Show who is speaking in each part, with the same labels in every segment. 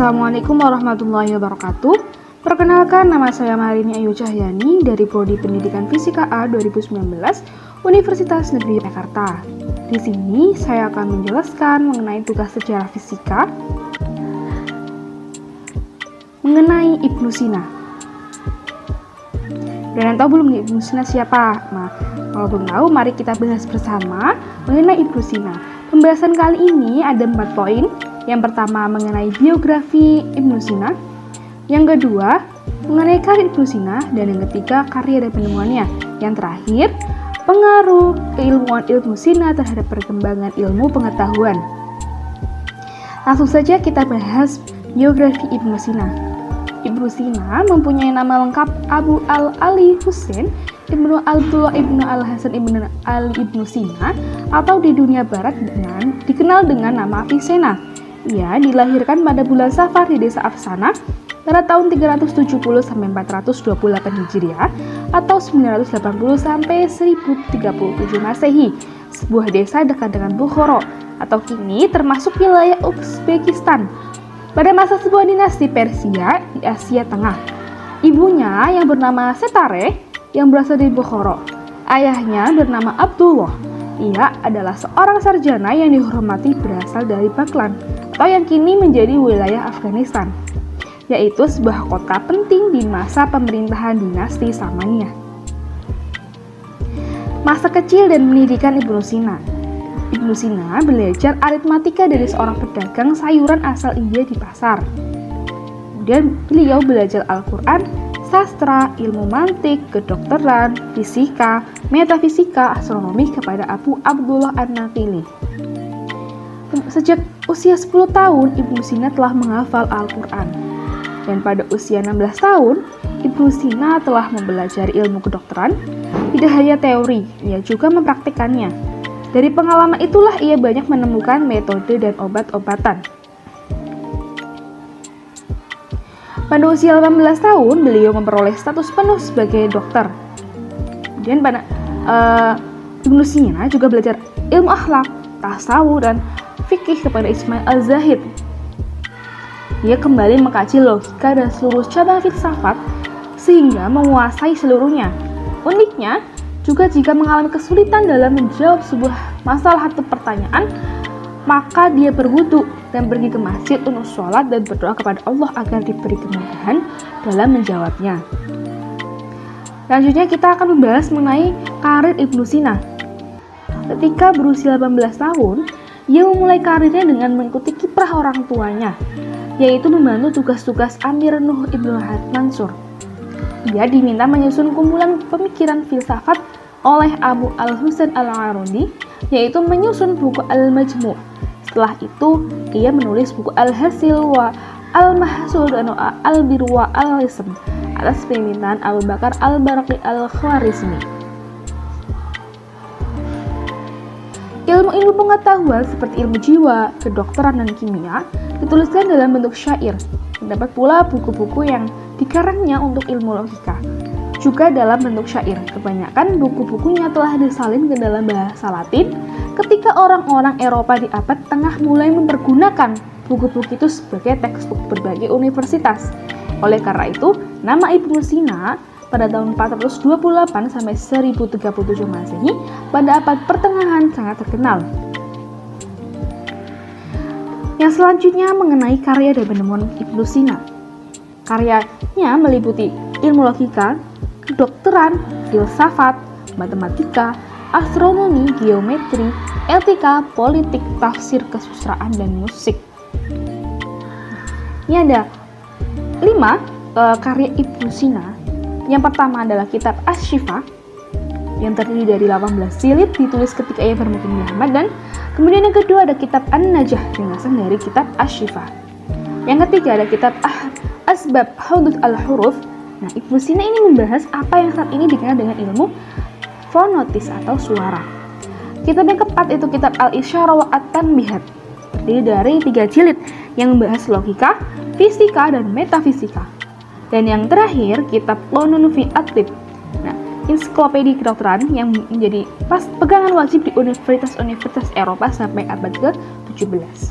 Speaker 1: Assalamualaikum warahmatullahi wabarakatuh. Perkenalkan, nama saya Marini Ayu Cahyani dari Prodi Pendidikan Fisika A 2019 Universitas Negeri Jakarta. Di sini saya akan menjelaskan mengenai tugas sejarah fisika mengenai Ibnu Sina. Dan yang tahu belum nih Ibnu Sina siapa? Nah, kalau belum tahu, mari kita bahas bersama mengenai Ibnu Sina. Pembahasan kali ini ada 4 poin. Yang pertama mengenai biografi Ibnu Sina, yang kedua mengenai karya Ibnu Sina, dan yang ketiga karya dan penemuannya. Yang terakhir, pengaruh keilmuan Ibnu Sina terhadap perkembangan ilmu pengetahuan. Langsung saja kita bahas biografi Ibnu Sina. Ibnu Sina mempunyai nama lengkap Abu Al-Ali Husain Ibnu Abdullah Ibnu Al-Hasan Ibnu Ali Ibnu Sina, atau di dunia barat dikenal dengan nama Avicenna. Ia dilahirkan pada bulan Safar di desa Afsana pada tahun 370 sampai 428 Hijriah atau 980 sampai 1037 Masehi, sebuah desa dekat dengan Bukhara atau kini termasuk wilayah Uzbekistan pada masa sebuah dinasti Persia di Asia Tengah. Ibunya yang bernama Setare yang berasal dari Bukhara. Ayahnya bernama Abdullah. Ia adalah seorang sarjana yang dihormati berasal dari Baghlan atau yang kini menjadi wilayah Afghanistan, yaitu sebuah kota penting di masa pemerintahan dinasti Samaniyah. Masa kecil dan pendidikan Ibnu Sina. Ibnu Sina belajar aritmatika dari seorang pedagang sayuran asal India di pasar. Kemudian beliau belajar Al-Quran, sastra, ilmu mantik, kedokteran, fisika, metafisika, astronomi kepada Abu Abdullah An-Naqili. Sejak usia 10 tahun, Ibnu Sina telah menghafal Al-Quran. Dan pada usia 16 tahun, Ibnu Sina telah mempelajari ilmu kedokteran, tidak hanya teori, ia juga mempraktikkannya. Dari pengalaman itulah ia banyak menemukan metode dan obat-obatan. Pada usia 18 tahun, beliau memperoleh status penuh sebagai dokter. Kemudian Ibnu Sina juga belajar ilmu akhlak, tasawuf, dan fikih kepada Ismail Az-Zahid. Dia kembali mengkaji logika dan seluruh cabang filsafat sehingga menguasai seluruhnya. Uniknya, juga jika mengalami kesulitan dalam menjawab sebuah masalah atau pertanyaan, maka dia berwudu dan pergi ke masjid untuk sholat dan berdoa kepada Allah agar diberi kemudahan dalam menjawabnya. Selanjutnya kita akan membahas mengenai karir Ibnu Sina. Ketika berusia 18 tahun, ia memulai karirnya dengan mengikuti kiprah orang tuanya, yaitu membantu tugas-tugas Amir Nuh Ibnu Mansur. Ia diminta menyusun kumpulan pemikiran filsafat oleh Abu Al-Husain Al-Aruni, yaitu menyusun buku Al-Majmu'. Setelah itu, ia menulis buku Al-Hasil wa Al-Mahsul dan Al-Bir wa Al-Ism atas pemimpinan Abu Bakar Al-Baraqi Al-Khwarizmi. Ilmu-ilmu pengetahuan seperti ilmu jiwa, kedokteran, dan kimia dituliskan dalam bentuk syair. Terdapat pula buku-buku yang dikarangnya untuk ilmu logika, juga dalam bentuk syair. Kebanyakan buku-bukunya telah disalin ke dalam bahasa Latin ketika orang-orang Eropa di abad tengah mulai mempergunakan buku-buku itu sebagai teksbook berbagai universitas. Oleh karena itu, nama Ibnu Sina pada tahun 428 sampai 1037 Masehi pada abad pertengahan sangat terkenal. Yang selanjutnya mengenai karya dan penemuan Ibnu Sina. Karyanya meliputi ilmu logika, kedokteran, filsafat, matematika, astronomi, geometri, etika, politik, tafsir, kesusastraan, dan musik. Ini ada 5 karya Ibnu Sina. Yang pertama adalah kitab Asy-Syifa yang terdiri dari 18 jilid ditulis ketika ia bermukim di Yaman, dan kemudian yang kedua ada kitab An-Najah ringkasan dari kitab Asy-Syifa. Yang ketiga ada kitab Asbab Hudud Al-Huruf. Nah, Ibnu Sina ini membahas apa yang saat ini dikenal dengan ilmu fonotis atau suara. Kitab yang keempat itu kitab Al-Isyarah wa At-Tanbihat, terdiri dari 3 jilid yang membahas logika, fisika, dan metafisika. Dan yang terakhir, kitab Qanun fi At-Tibb. Nah, ensiklopedia kedokteran yang menjadi pegangan wajib di universitas-universitas Eropa sampai abad ke-17.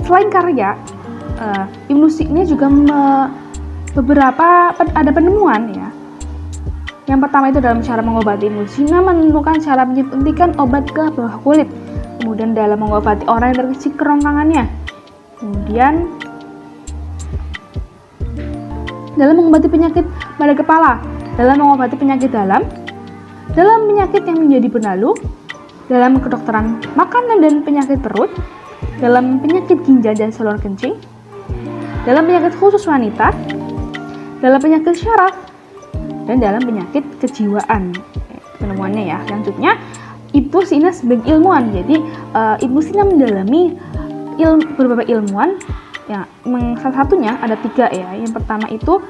Speaker 1: Selain karya Ibnu Sina juga beberapa ada penemuan ya. Yang pertama itu dalam cara mengobati. Ibnu Sina menemukan cara menyuntikkan obat ke bawah kulit. Kemudian dalam mengobati orang yang terkecil kerongkongannya. Kemudian dalam mengobati penyakit pada kepala, dalam mengobati penyakit dalam penyakit yang menjadi benalu, dalam kedokteran makanan dan penyakit perut, dalam penyakit ginjal dan saluran kencing, dalam penyakit khusus wanita, dalam penyakit syaraf, dan dalam penyakit kejiwaan. Penemuannya ya. Selanjutnya, Ibnu Sina sebagai ilmuwan. Jadi Ibnu Sina mendalami beberapa ilmuwan. Ya, salah satunya ada 3 ya. Yang pertama itu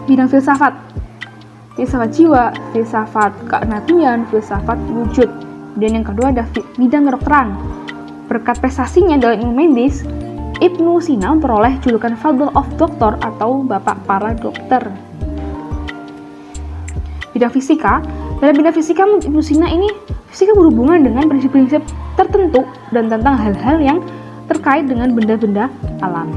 Speaker 1: bidang filsafat jiwa, filsafat kenabian, filsafat wujud. Dan yang kedua ada bidang kedokteran. Berkat prestasinya dalam ilmu medis, Ibnu Sina memperoleh julukan Father of Doctor atau Bapak para Dokter. Bidang fisika, dalam bidang fisika Ibnu Sina ini fisika berhubungan dengan prinsip-prinsip tertentu dan tentang hal-hal yang terkait dengan benda-benda alam.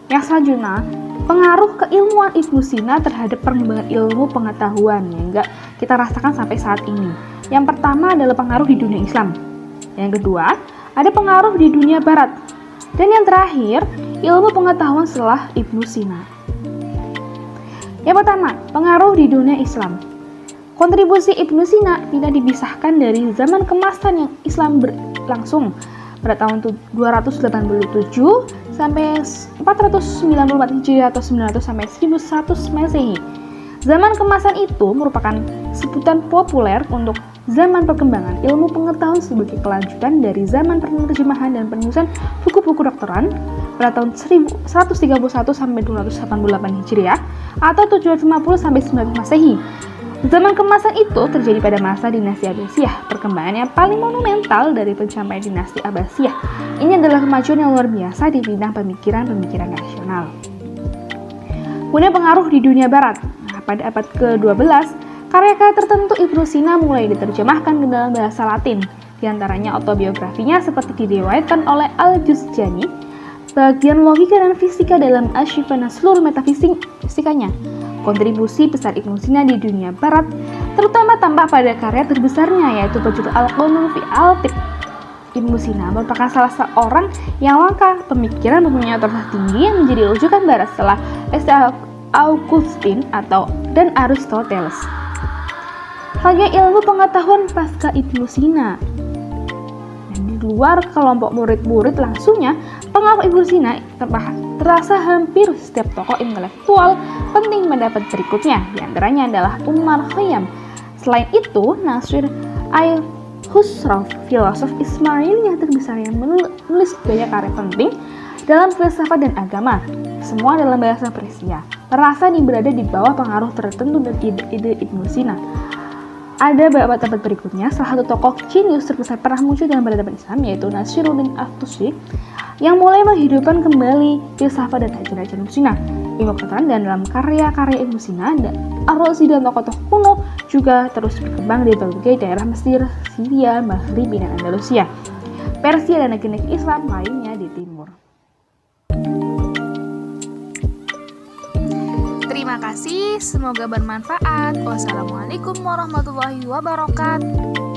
Speaker 1: Yang selanjutnya, pengaruh keilmuan Ibnu Sina terhadap perkembangan ilmu pengetahuan yang enggak kita rasakan sampai saat ini. Yang pertama adalah pengaruh di dunia Islam. Yang kedua, ada pengaruh di dunia Barat. Dan yang terakhir, ilmu pengetahuan setelah Ibnu Sina. Yang pertama, pengaruh di dunia Islam. Kontribusi Ibnu Sina tidak dipisahkan dari zaman kemasan yang Islam berlangsung pada tahun 287 sampai 494 Hijriah atau 900 sampai 1100 Masehi. Zaman kemasan itu merupakan sebutan populer untuk zaman perkembangan ilmu pengetahuan sebagai kelanjutan dari zaman penerjemahan dan penulisan buku-buku kedokteran pada tahun 1131 sampai 288 Hijriah atau 750 sampai 900 Masehi. Zaman kemasan itu terjadi pada masa dinasti Abbasiyah. Perkembangan yang paling monumental dari pencapaian dinasti Abbasiyah ini adalah kemajuan yang luar biasa di bidang pemikiran nasional. Kemudian pengaruh di dunia Barat. Pada abad ke-12, karya-karya tertentu Ibnu Sina mulai diterjemahkan ke dalam bahasa Latin. Di antaranya autobiografinya seperti diriwayatkan oleh Al-Juzjani, bagian logika dan fisika dalam Asy-Syifa dan seluruh metafisikanya. Kontribusi besar Ibnu Sina di dunia Barat terutama tampak pada karya terbesarnya yaitu berjudul Al-Qanun fi Al-Tibb. Ibnu Sina merupakan salah seorang yang langka pemikiran mempunyai otoritas tinggi yang menjadi rujukan Barat setelah Augustine dan Aristoteles. Sebagai ilmu pengetahuan pasca Ibnu Sina. Dan di luar kelompok murid-murid langsungnya, pengaruh Ibnu Sina terasa hampir setiap tokoh intelektual penting mendapat berikutnya. Di antaranya adalah Umar Khayyam. Selain itu, Nasir al-Khusraw, filosof Ismaili yang terbesar yang menulis banyak karya penting dalam filsafat dan agama, semua dalam bahasa Persia. Merasa berada di bawah pengaruh tertentu dari ide Ibnu Sina. Ada beberapa tempat berikutnya, salah satu tokoh jenius terbesar pernah muncul dalam peradaban Islam yaitu Nasiruddin At-Tusi yang mulai menghidupkan kembali filsafat dan ajaran Ibnu Sina. Ilmu pengetahuan dan dalam karya-karya Ibnu Sina dan Ar-Razi dan tokoh-tokoh kuno juga terus berkembang di berbagai daerah Mesir, Syria, Maghrib, dan Andalusia, Persia, dan negeri-negeri Islam lainnya di timur.
Speaker 2: Terima kasih, semoga bermanfaat. Wassalamualaikum warahmatullahi wabarakatuh.